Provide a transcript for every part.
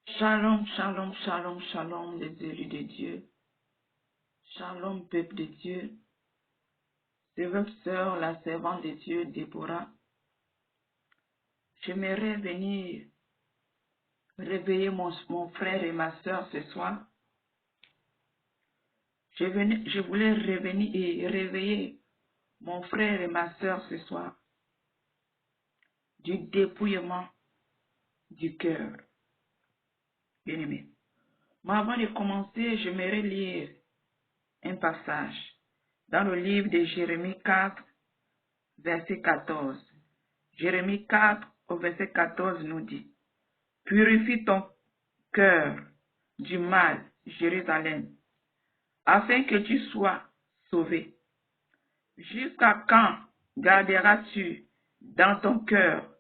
Shalom, shalom, shalom, shalom, les élus de Dieu. Shalom, peuple de Dieu. C'est votre sœur, la servante de Dieu, Déborah. J'aimerais venir réveiller mon frère et ma sœur ce soir. Je voulais revenir et réveiller mon frère et ma sœur ce soir du dépouillement du cœur. Bien-aimé. Mais avant de commencer, j'aimerais lire un passage dans le livre de Jérémie 4, verset 14. Jérémie 4, au verset 14 nous dit, « Purifie ton cœur du mal, Jérusalem, afin que tu sois sauvé. Jusqu'à quand garderas-tu dans ton cœur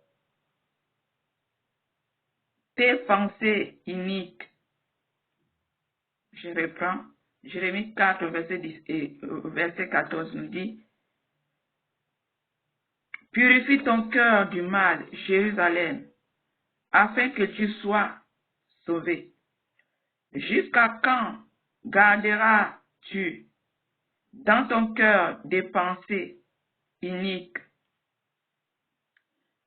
tes pensées iniques? » Je reprends. Jérémie 4, verset 10 et verset 14 nous dit, « Purifie ton cœur du mal, Jérusalem, afin que tu sois sauvé. Jusqu'à quand garderas-tu dans ton cœur des pensées iniques? »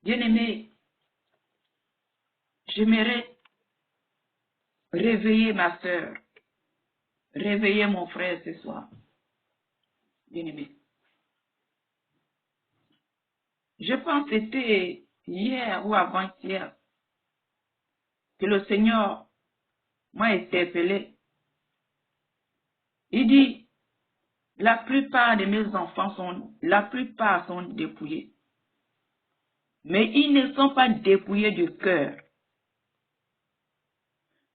Bien-aimé, j'aimerais réveiller ma sœur, réveiller mon frère ce soir. Bien-aimé, je pense que c'était hier ou avant-hier que le Seigneur m'a interpellé. Il dit, la plupart de mes enfants sont dépouillés. Mais ils ne sont pas dépouillés du cœur.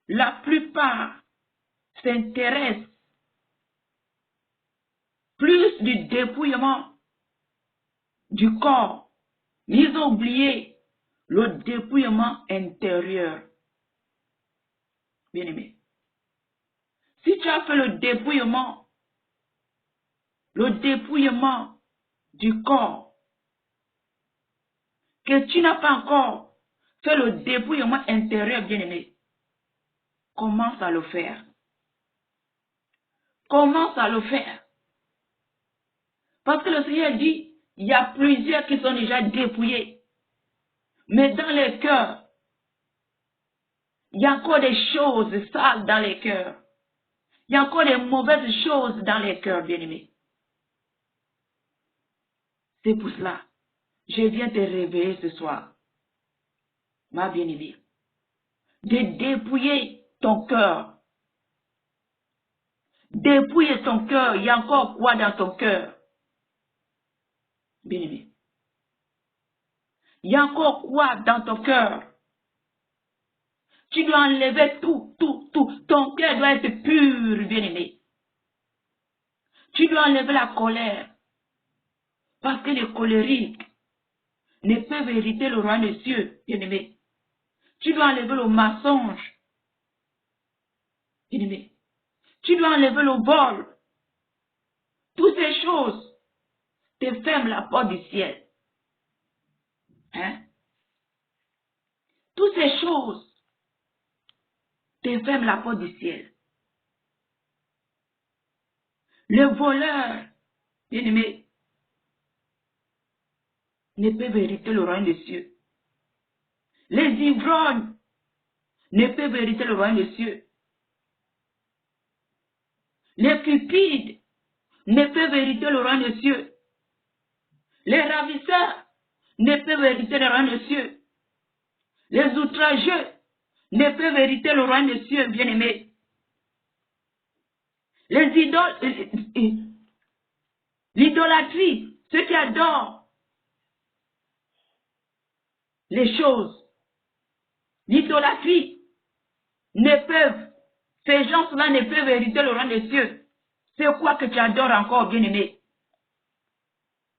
La plupart s'intéressent plus du dépouillement du corps. Ils ont oublié le dépouillement intérieur. Bien-aimé, si tu as fait le dépouillement du corps, que tu n'as pas encore fait le dépouillement intérieur, bien-aimé, commence à le faire. Commence à le faire. Parce que le Seigneur dit, il y a plusieurs qui sont déjà dépouillés. Mais dans les cœurs, il y a encore des choses sales dans les cœurs. Il y a encore des mauvaises choses dans les cœurs, bien-aimés. C'est pour cela, je viens te réveiller ce soir, ma bien-aimée, de dépouiller ton cœur. Dépouiller ton cœur. Il y a encore quoi dans ton cœur, bien-aimé? Il y a encore quoi dans ton cœur? Tu dois enlever tout. Ton cœur doit être pur, bien-aimé. Tu dois enlever la colère. Parce que les colériques ne peuvent hériter le royaume des cieux, bien-aimé. Tu dois enlever le mensonge, bien-aimé. Tu dois enlever le vol. Toutes ces choses te ferment la porte du ciel. Hein? Toutes ces choses te ferment la porte du ciel. Les voleurs, bien-aimés, ne peuvent hériter le royaume des cieux. Les ivrognes ne peuvent hériter le royaume des cieux. Les cupides ne peuvent hériter le royaume des cieux. Les ravisseurs ne peuvent hériter le royaume des cieux. Les outrageux ne peuvent hériter le royaume des cieux, bien-aimés. Les idoles, l'idolâtrie, ceux qui adorent les choses, l'idolâtrie, ces gens-là ne peuvent hériter le royaume des cieux. C'est quoi que tu adores encore, bien-aimé?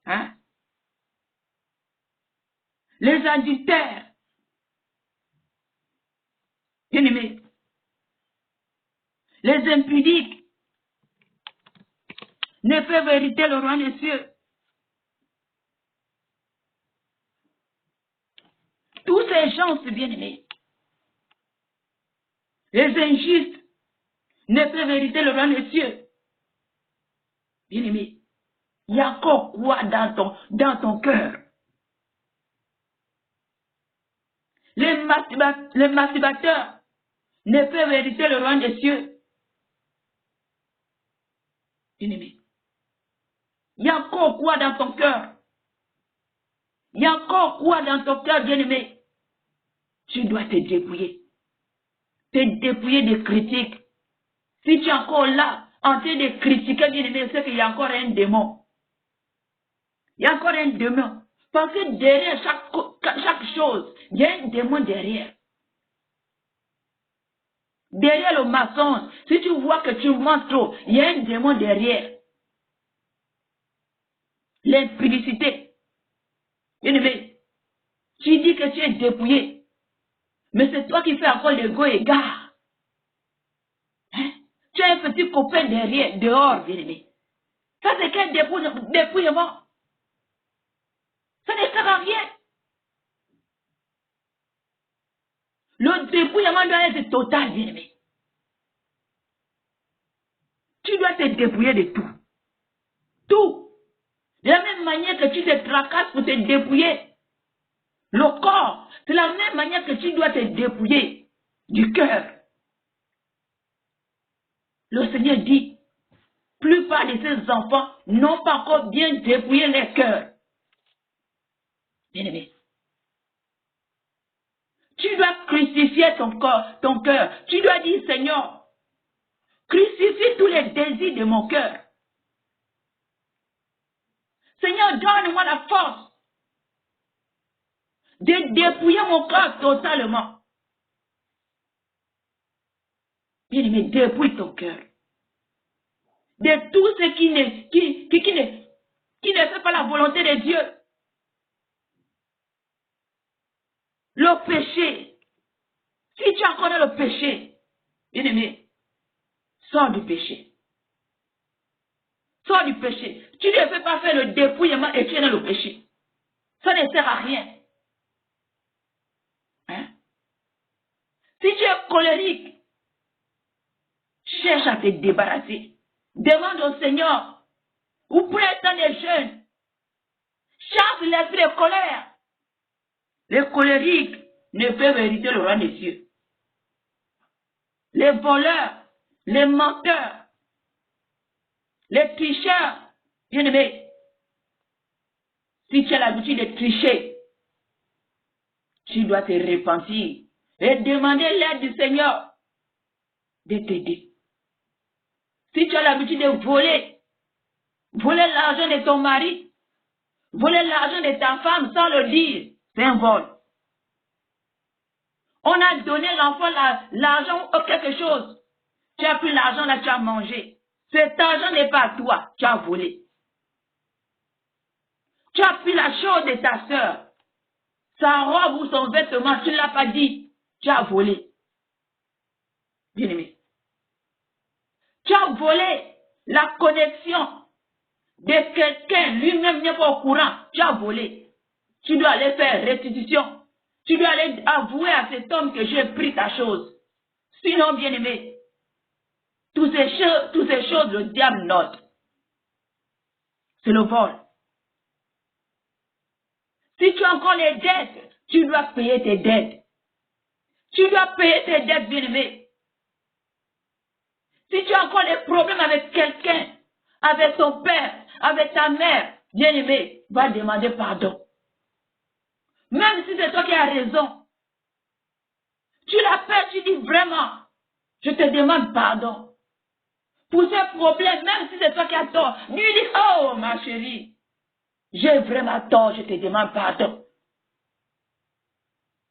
Hein? Les adultères, bien-aimé. Les impudiques ne peuvent hériter le royaume des cieux. Tous ces gens, bien-aimés, Les injustes ne peuvent hériter le royaume des cieux. Bien-aimé, il y a encore quoi dans ton cœur? Les masturbateurs ne peuvent hériter le royaume des cieux. Bien-aimé, il y a encore quoi dans ton cœur? Il y a encore quoi dans ton cœur, bien-aimé? Tu dois te dépouiller. Te dépouiller des critiques. Si tu es encore là, en train de critiquer, bien-aimé, c'est qu'il y a encore un démon. Il y a encore un démon. Parce que derrière chaque chose, il y a un démon derrière. Derrière le mensonge, si tu vois que tu mens trop, il y a un démon derrière. L'impudicité. Bien-aimé, tu dis que tu es dépouillé, mais c'est toi qui fais encore l'ego égard. Hein? Tu as un petit copain derrière, dehors, bien-aimé. Ça, c'est quel dépouillement? Ça ne sert à rien. Le dépouillement doit être total, bien-aimé. Tu dois te dépouiller de tout. Tout. De la même manière que tu te tracasses pour te dépouiller le corps, c'est la même manière que tu dois te dépouiller du cœur. Le Seigneur dit, plupart de ces enfants n'ont pas encore bien dépouillé leur cœur. Bien-aimé, tu dois crucifier ton corps, ton cœur. Tu dois dire, Seigneur, crucifie tous les désirs de mon cœur. Seigneur, donne-moi la force de dépouiller mon corps totalement. Bien-aimé, dépouille ton cœur de tout ce qui ne fait pas la volonté de Dieu. Le péché. Si tu en connais le péché, bien-aimé, sors du péché. Sors du péché. Tu ne peux pas faire le dépouillement et tu es dans le péché. Ça ne sert à rien. Hein? Si tu es colérique, cherche à te débarrasser. Demande au Seigneur, ou prête des jeunes. Chasse l'esprit de colère. Les colériques ne peuvent hériter le royaume des cieux. Les voleurs, les menteurs, les tricheurs, bien-aimés, si tu as l'habitude de tricher, tu dois te repentir et demander l'aide du Seigneur de t'aider. Si tu as l'habitude de voler l'argent de ton mari, voler l'argent de ta femme sans le dire, c'est un vol. On a donné l'enfant l'argent ou quelque chose. Tu as pris l'argent là, tu as mangé. Cet argent n'est pas à toi, tu as volé. Tu as pris la chose de ta soeur. Sa robe ou son vêtement, tu ne l'as pas dit, tu as volé. Bien-aimé. Tu as volé la connexion de quelqu'un, lui-même n'est pas au courant, tu as volé. Tu dois aller faire restitution. Tu dois aller avouer à cet homme que j'ai pris ta chose. Sinon, bien-aimé, toutes ces choses, le diable note. C'est le vol. Si tu as encore les dettes, tu dois payer tes dettes. Tu dois payer tes dettes, bien-aimé. Si tu as encore des problèmes avec quelqu'un, avec ton père, avec ta mère, bien-aimé, va demander pardon. Même si c'est toi qui as raison, tu l'appelles, tu dis vraiment, je te demande pardon. Pour ce problème, même si c'est toi qui as tort, lui dis, oh ma chérie, j'ai vraiment tort, je te demande pardon.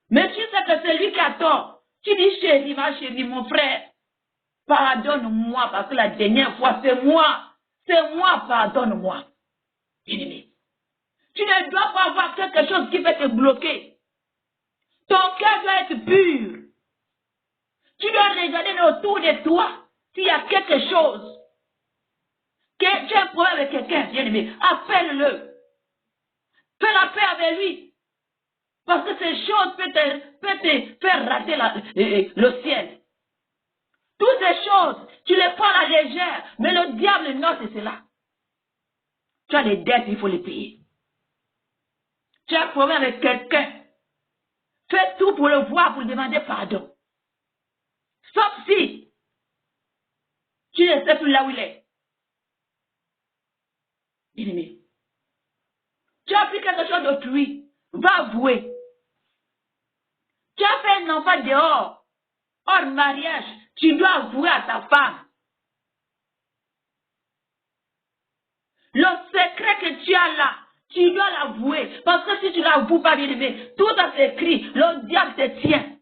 Mais tu sais que c'est lui qui a tort. Tu dis, chérie, ma chérie, mon frère, pardonne-moi parce que la dernière fois, c'est moi, pardonne-moi. Bien-aimé, tu ne dois pas avoir quelque chose qui va te bloquer. Ton cœur doit être pur. Tu dois regarder autour de toi s'il y a quelque chose. Tu as un problème avec quelqu'un, bien-aimé, appelle-le. Fais la paix avec lui. Parce que ces choses peuvent te faire rater le ciel. Toutes ces choses, tu les prends à la légère, mais le diable note cela. Tu as des dettes, il faut les payer. Tu as un problème avec quelqu'un. Fais tout pour le voir, pour demander pardon. Sauf si tu ne sais plus là où il est. Bien-aimé. Tu as pris quelque chose d'autrui. Va avouer. Tu as fait un enfant dehors. Hors mariage. Tu dois avouer à ta femme. Le secret que tu as là, tu dois l'avouer. Parce que si tu ne l'avoues pas, bien aimé, tout a écrit. Le diable te tient.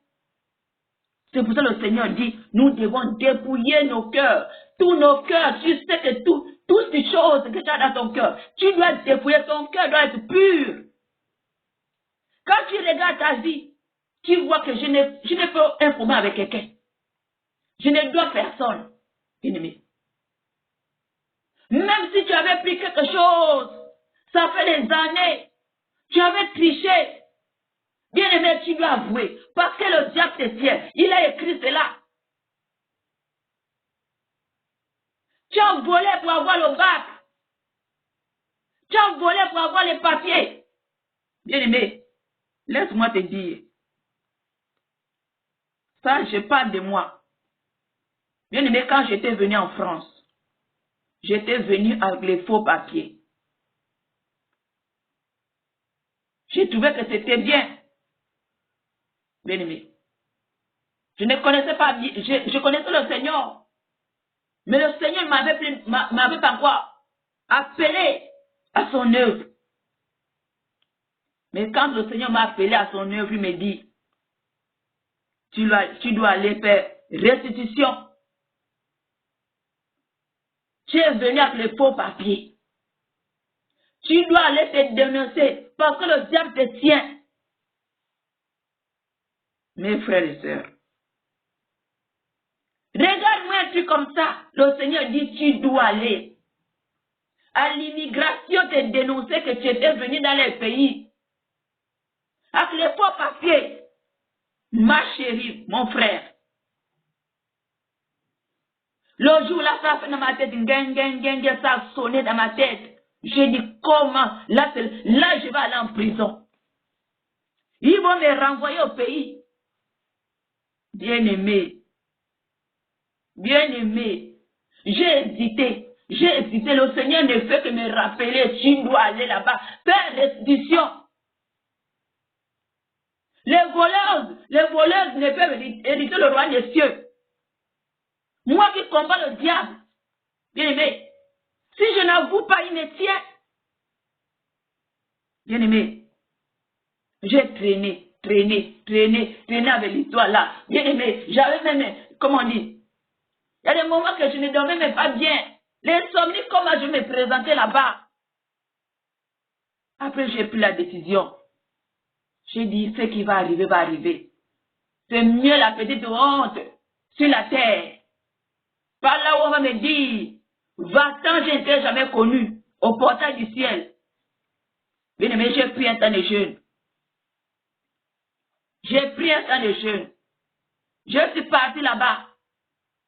C'est pour ça que le Seigneur dit, nous devons dépouiller nos cœurs. Tous nos cœurs, tu sais que toutes ces choses que tu as dans ton cœur, tu dois dépouiller, ton cœur doit être pur. Quand tu regardes ta vie, tu vois que je n'ai pas un problème avec quelqu'un. Je ne dois personne, bien-aimé. Même si tu avais pris quelque chose, ça fait des années, tu avais triché, bien-aimé, tu dois avouer, parce que le diable te tient, il a écrit cela. Tu as volé pour avoir le bac. Tu as volé pour avoir les papiers. Bien-aimé, laisse-moi te dire. Ça, je parle de moi. Bien-aimé, quand j'étais venu en France, j'étais venu avec les faux papiers. J'ai trouvé que c'était bien. Bien-aimé. Je ne connaissais pas bien. Je connaissais le Seigneur. Mais le Seigneur m'avait pas quoi appelé à son œuvre. Mais quand le Seigneur m'a appelé à son œuvre, il me dit, tu dois aller faire restitution. Tu es venu avec les faux papiers. Tu dois aller te dénoncer parce que le diable te tient. Mes frères et sœurs, regarde-moi un truc comme ça. Le Seigneur dit, tu dois aller à l'immigration te dénoncer que tu étais venu dans les pays avec les faux papiers. Ma chérie, mon frère, le jour là, ça a fait dans ma tête, ça a sonné dans ma tête. J'ai dit, comment? Là, je vais aller en prison. Ils vont me renvoyer au pays. Bien-aimé, bien-aimé, j'ai hésité. Le Seigneur ne fait que me rappeler, tu dois aller là-bas, faire restitution. Les voleuses ne peuvent hériter le roi des cieux. Moi qui combats le diable, bien-aimé, si je n'avoue pas, il me tient. Bien-aimé, j'ai traîné avec l'histoire là. Bien-aimé, j'avais même, comment on dit, il y a des moments que je ne dormais même pas bien. L'insomnie, comment je me présentais là-bas. Après, j'ai pris la décision. J'ai dit, ce qui va arriver, va arriver. C'est mieux la petite honte sur la terre. Par là où on va me dire, va-t'en, je n'étais jamais connu, au portail du ciel. Bien-aimé, j'ai pris un temps de jeûne. J'ai pris un temps de jeûne. Je suis parti là-bas.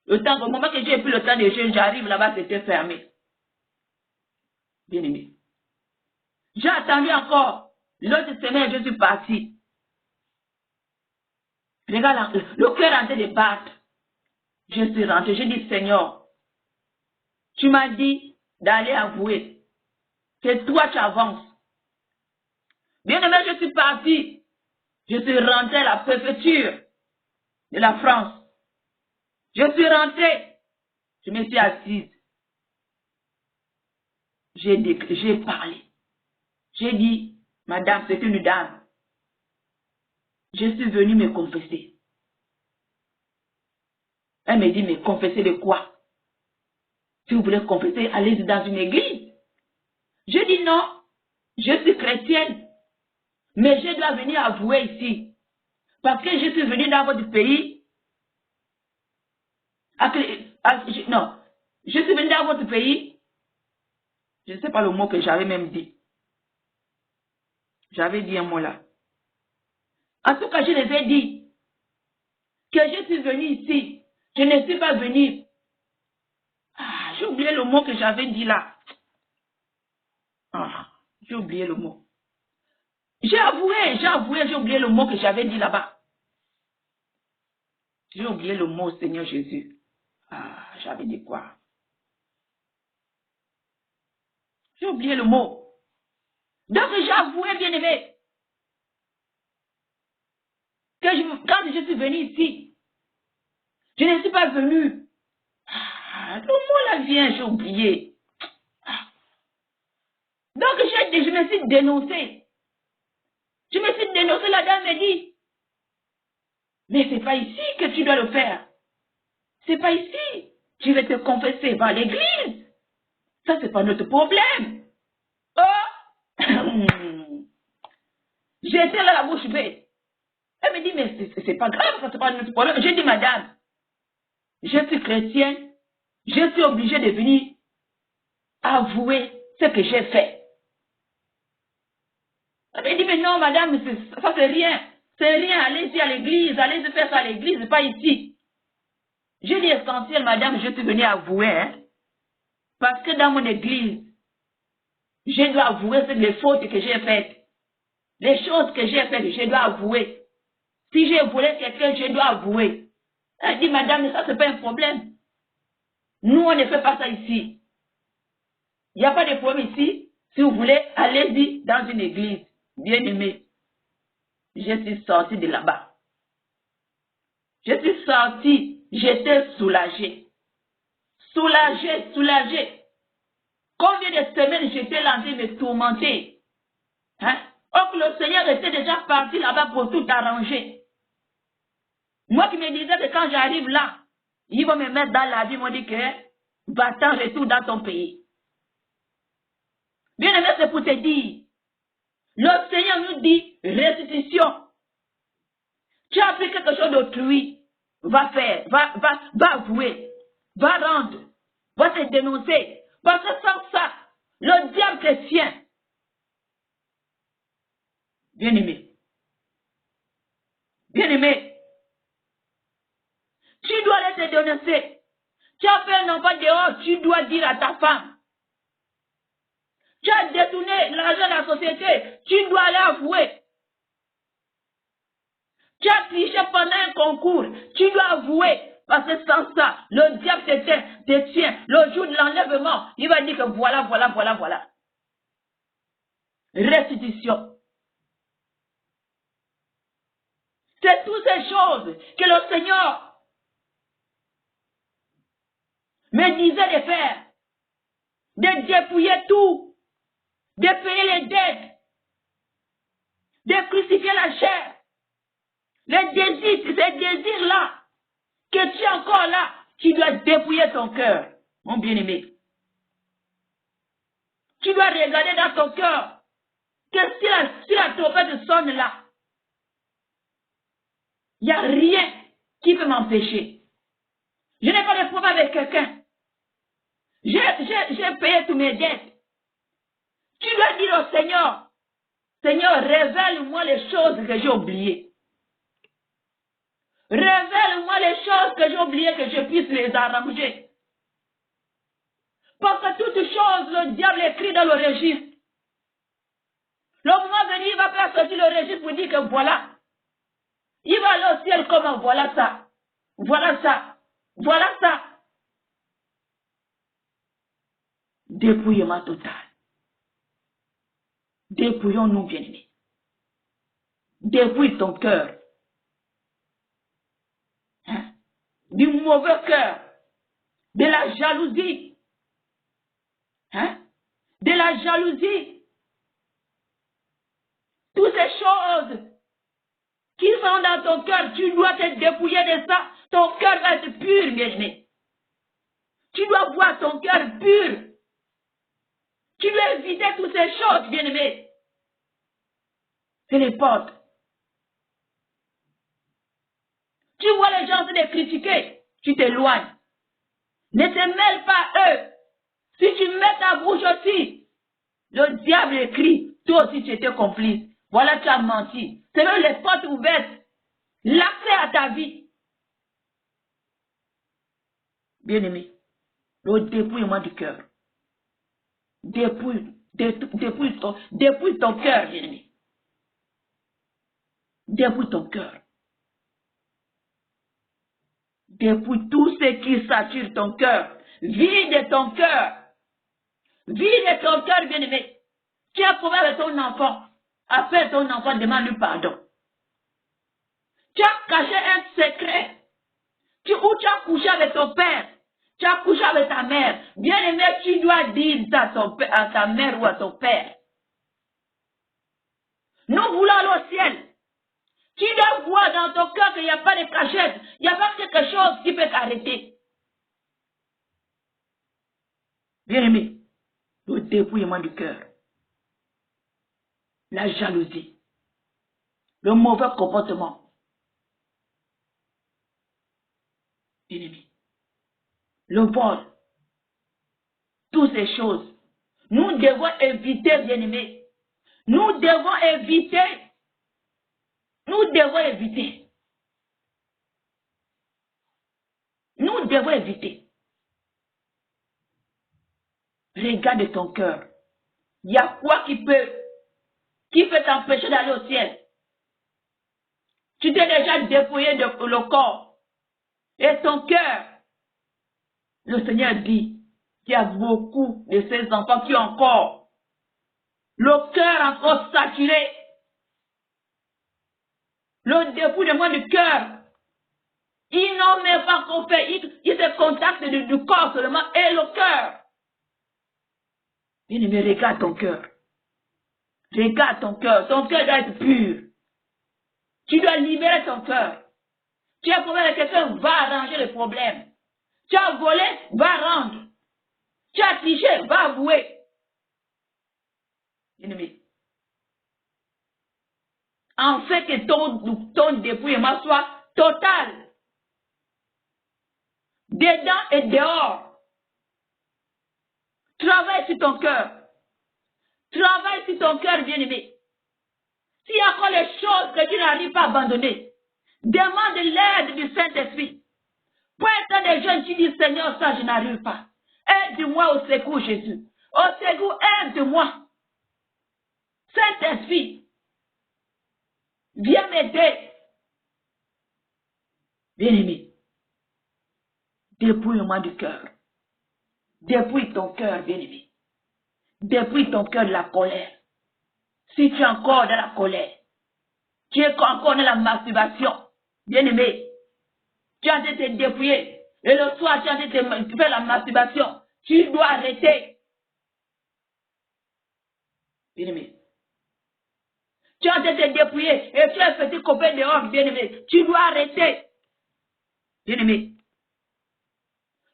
Au moment que j'ai pris le temps de jeûne, j'arrive là-bas, c'était fermé. Bien-aimé. J'ai attendu encore. L'autre semaine, je suis parti. Regarde, le cœur est en train de battre. Je suis rentré. J'ai dit, Seigneur, tu m'as dit d'aller avouer. C'est toi qui avances. Bien-aimé, je suis parti. Je suis rentré à la préfecture de la France. Je suis rentré. Je me suis assise. J'ai parlé. J'ai dit, madame, c'est une dame. Je suis venue me confesser. Elle me dit, mais confesser de quoi? Si vous voulez confesser, allez dans une église. Je dis non, je suis chrétienne. Mais je dois venir avouer ici. Parce que je suis venue dans votre pays. Non, je suis venue dans votre pays. Je ne sais pas le mot que j'avais même dit. J'avais dit un mot là. En tout cas, je les ai dit que je suis venue ici. Je ne suis pas venu. Ah, j'ai oublié le mot que j'avais dit là. Ah, j'ai oublié le mot. J'ai avoué, j'ai oublié le mot que j'avais dit là-bas. J'ai oublié le mot, Seigneur Jésus. Ah, j'avais dit quoi? J'ai oublié le mot. Donc j'ai avoué, bien aimé, que quand je suis venu ici, je ne suis pas venu. Ah, le mot là vient, j'ai oublié. Ah. Donc je me suis dénoncé. Je me suis dénoncé, la dame me dit, mais c'est pas ici que tu dois le faire. C'est pas ici. Je vais te confesser, va à l'église. Ça, c'est pas notre problème. Oh! J'étais là la bouche bée. Elle me dit, mais c'est pas grave, ça c'est pas notre problème. J'ai dit, madame, je suis chrétienne, je suis obligée de venir avouer ce que j'ai fait. Elle me dit, mais non, madame, ça c'est rien. C'est rien, allez-y à l'église, allez-y faire ça à l'église, pas ici. J'ai dit essentiel, madame, je suis venue avouer, hein, parce que dans mon église, je dois avouer les fautes que j'ai faites. Les choses que j'ai faites, je dois avouer. Si j'ai volé quelqu'un, je dois avouer. Elle dit, madame, ça, c'est pas un problème. Nous, on ne fait pas ça ici. Il n'y a pas de problème ici. Si vous voulez, allez-y dans une église. Bien aimé, je suis sortie de là-bas. Je suis sortie, j'étais soulagée. Soulagée. Combien de semaines j'étais là en train de me tourmenter. Hein? Or que le Seigneur était déjà parti là-bas pour tout arranger. Moi qui me disais que quand j'arrive là, ils vont me mettre dans la vie, ils m'ont dit que va-t'en, retourne dans ton pays. Bien aimé, c'est pour te dire, le Seigneur nous dit restitution. Tu as pris quelque chose d'autrui, va faire, va avouer, va rendre, va te dénoncer. Parce que sans ça, le diable te tient. Bien aimé, tu dois aller te dénoncer. Tu as fait un enfant dehors, tu dois dire à ta femme. Tu as détourné l'argent de la société, tu dois aller avouer. Tu as triché pendant un concours, tu dois avouer. Parce que sans ça, le diable te tient. Le jour de l'enlèvement, il va dire que voilà. Restitution. C'est toutes ces choses que le Seigneur me disait de faire. De dépouiller tout. De payer les dettes. De crucifier la chair. Les désirs, ces désirs-là, que tu es encore là, tu dois dépouiller ton cœur, mon bien-aimé. Tu dois regarder dans ton cœur que si la trompette sonne là, il n'y a rien qui peut m'empêcher. Je n'ai pas de problème avec quelqu'un. J'ai payé tous mes dettes. Tu dois dire au Seigneur, Seigneur, révèle-moi les choses que j'ai oubliées. Révèle-moi les choses que j'ai oubliées, que je puisse les arranger. Parce que toute chose, le diable écrit dans le registre. Le moment venu, il va pas sortir le registre pour dire que voilà. Il va aller au ciel comme voilà ça. Dépouillement total. Dépouillons-nous, bien-aimés. Dépouille ton cœur. Hein? Du mauvais cœur. De la jalousie. Hein? De la jalousie. Toutes ces choses qui sont dans ton cœur, tu dois te dépouiller de ça. Ton cœur va être pur, bien-aimé. Tu dois voir ton cœur pur. Tu dois éviter toutes ces choses, bien-aimé. C'est les portes. Tu vois les gens te critiquer, tu t'éloignes. Ne te mêle pas à eux. Si tu mets ta bouche aussi, le diable écrit, toi aussi tu étais complice. Voilà, tu as menti. C'est même les portes ouvertes. L'accès à ta vie. Bien-aimé, le dépouillement du cœur. Dépouille ton cœur, bien-aimé. Dépouille ton cœur. Dépouille tout ce qui sature ton cœur. Vide ton cœur. Vide ton cœur, bien-aimé. Tu as problème avec ton enfant. Appelle ton enfant, demande-lui pardon. Tu as caché un secret. Ou tu as couché avec ton père. Tu as couché avec ta mère. Bien-aimé, tu dois dire ça à ta mère ou à ton père. Nous voulons aller au ciel. Tu dois voir dans ton cœur qu'il n'y a pas de cachette. Il n'y a pas quelque chose qui peut t'arrêter. Bien-aimé, le dépouillement du cœur. La jalousie. Le mauvais comportement. Bien-aimé. Le vol. Toutes ces choses. Nous devons éviter, bien-aimé. Nous devons éviter. Nous devons éviter. Nous devons éviter. Regarde ton cœur. Il y a quoi qui peut t'empêcher d'aller au ciel? Tu t'es déjà dépouillé de le corps. Et ton cœur. Le Seigneur dit qu'il y a beaucoup de ces enfants qui ont encore le cœur encore saturé. Le dépouillement du cœur. Ils n'ont même pas encore fait. Ils se contactent du corps seulement et le cœur. Bien-aimé, regarde ton cœur. Regarde ton cœur. Ton cœur doit être pur. Tu dois libérer ton cœur. Tu as un problème avec quelqu'un, va arranger le problème. Tu as volé, va rendre. Tu as triché, va avouer. Bien-aimé. En fait que ton dépouillement soit total. Dedans et dehors. Travaille sur ton cœur. Travaille sur ton cœur, bien-aimé. S'il y a encore les choses que tu n'arrives pas à abandonner, demande l'aide du Saint-Esprit. Pour être des jeunes, tu dis, Seigneur, ça, je n'arrive pas. Aide-moi au secours, Jésus. Au secours, aide-moi. Saint-Esprit, viens m'aider. Bien-aimé, dépouille-moi du cœur. Dépouille ton cœur, bien-aimé. Dépouille ton cœur de la colère. Si tu es encore dans la colère, tu es encore dans la masturbation, bien-aimé, tu as été dépouillé. Et le soir, tu as été faire la masturbation. Tu dois arrêter. Bien-aimé. Tu as été dépouillé et tu as fait tes copains dehors, bien-aimé. Tu dois arrêter. Bien-aimé.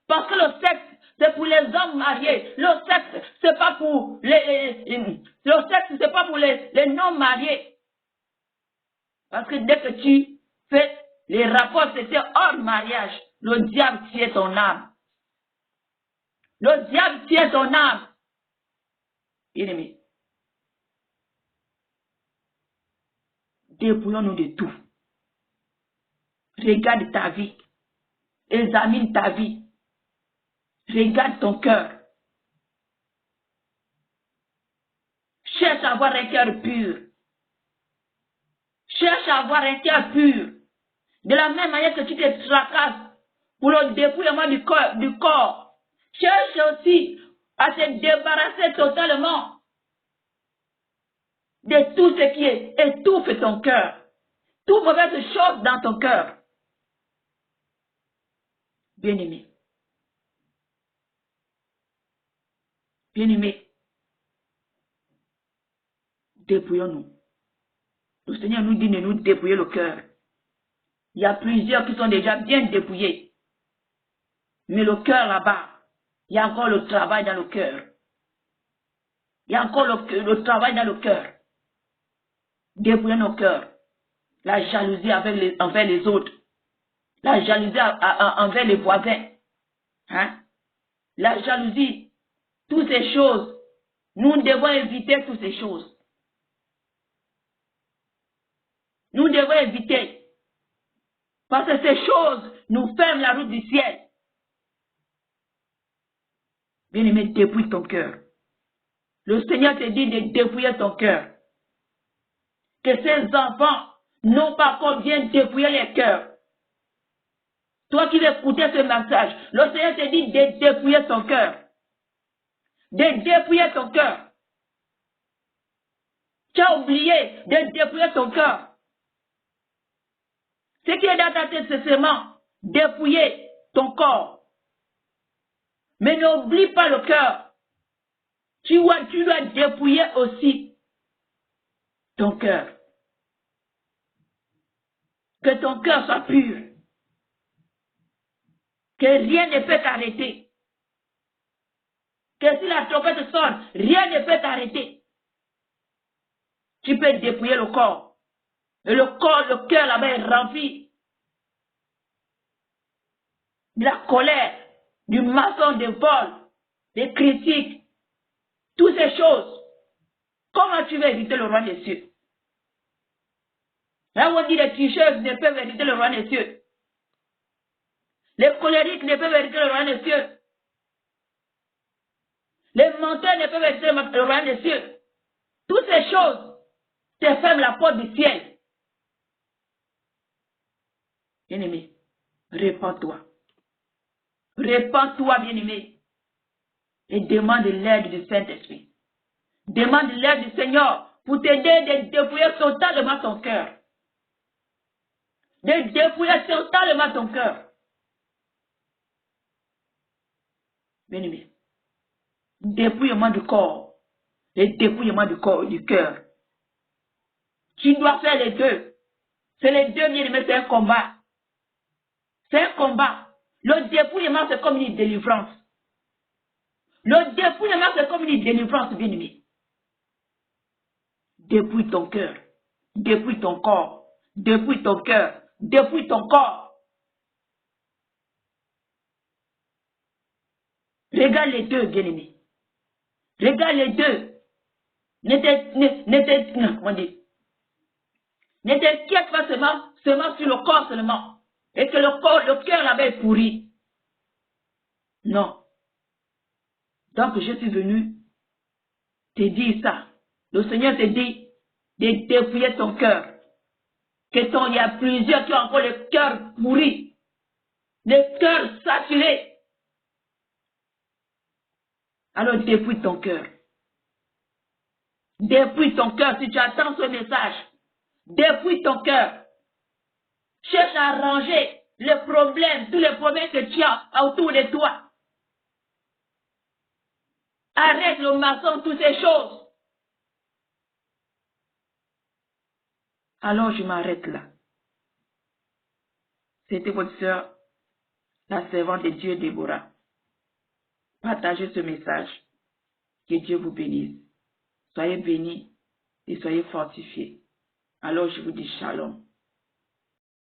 Parce que le sexe, c'est pour les hommes mariés. Le sexe, c'est pas pour les non mariés. Parce que dès que tu fais les rapports sexuels hors mariage, le diable tient ton âme. Le diable tient ton âme. Bien-aimé. Dépouillons-nous de tout. Regarde ta vie. Examine ta vie. Regarde ton cœur. Cherche à avoir un cœur pur. Cherche à avoir un cœur pur. De la même manière que tu te tracasses pour le dépouillement du corps. Cherche aussi à te débarrasser totalement de tout ce qui étouffe ton cœur. Toute mauvaise chose dans ton cœur. Bien-aimé. Bien-aimé. Dépouillons-nous. Le Seigneur nous dit de nous dépouiller le cœur. Il y a plusieurs qui sont déjà bien dépouillés. Mais le cœur là-bas, il y a encore le travail dans le cœur. Il y a encore le travail dans le cœur. Dépouiller nos cœurs. La jalousie envers les autres. La jalousie envers les voisins. Hein? La jalousie. Toutes ces choses. Nous devons éviter toutes ces choses. Nous devons éviter. Parce que ces choses nous ferment la route du ciel. Bien-aimé, dépouille ton cœur. Le Seigneur te dit de dépouiller ton cœur. Que ces enfants n'ont pas encore bien dépouillé les cœurs. Toi qui veux écouter ce message, le Seigneur te dit de dépouiller ton cœur. De dépouiller ton cœur. Tu as oublié de dépouiller ton cœur. Ce qui est dans ta tête, c'est seulement dépouiller ton corps. Mais n'oublie pas le cœur. Tu dois dépouiller aussi ton cœur. Que ton cœur soit pur. Que rien ne peut t'arrêter. Que si la trompette sonne, rien ne peut t'arrêter. Tu peux dépouiller le corps. Et le corps, le cœur là-bas est rempli de la colère, du mensonge, des vols, des critiques, toutes ces choses. Comment tu veux éviter le roi des cieux? Là où on dit les tricheuses ne peuvent éviter le roi des cieux. Les colériques ne peuvent éviter le roi des cieux. Les menteurs ne peuvent éviter le roi des cieux. Toutes ces choses te ferment la porte du ciel. Bien-aimé, répands-toi. Répands-toi, bien-aimé. Et demande l'aide du Saint-Esprit. Demande l'aide du Seigneur pour t'aider de dépouiller totalement ton cœur. De dépouiller totalement ton cœur. Bien-aimé, dépouillement du corps et dépouillement du corps, du cœur. Tu dois faire les deux. C'est les deux, bien-aimé, c'est un combat. C'est un combat. Le dépouillement, c'est comme une délivrance. Le dépouillement, c'est comme une délivrance, bien-aimé. Dépouille ton cœur. Dépouille ton corps. Dépouille ton cœur. Dépouille ton corps. Regarde les deux, bien-aimé. Regarde les deux. Ne t'inquiète pas seulement sur le corps seulement. Et que le cœur là-bas est pourri. Non. Donc je suis venu te dire ça. Le Seigneur te dit de dépouiller ton cœur. Il y a plusieurs qui ont encore le cœur pourri. Le cœur saturé. Alors dépouille ton cœur. Dépouille ton cœur si tu attends ce message. Dépouille ton cœur. Cherche à arranger les problèmes, tous les problèmes que tu as autour de toi. Arrête le maçon, toutes ces choses. Alors je m'arrête là. C'était votre sœur, la servante de Dieu, Déborah. Partagez ce message. Que Dieu vous bénisse. Soyez bénis et soyez fortifiés. Alors je vous dis shalom.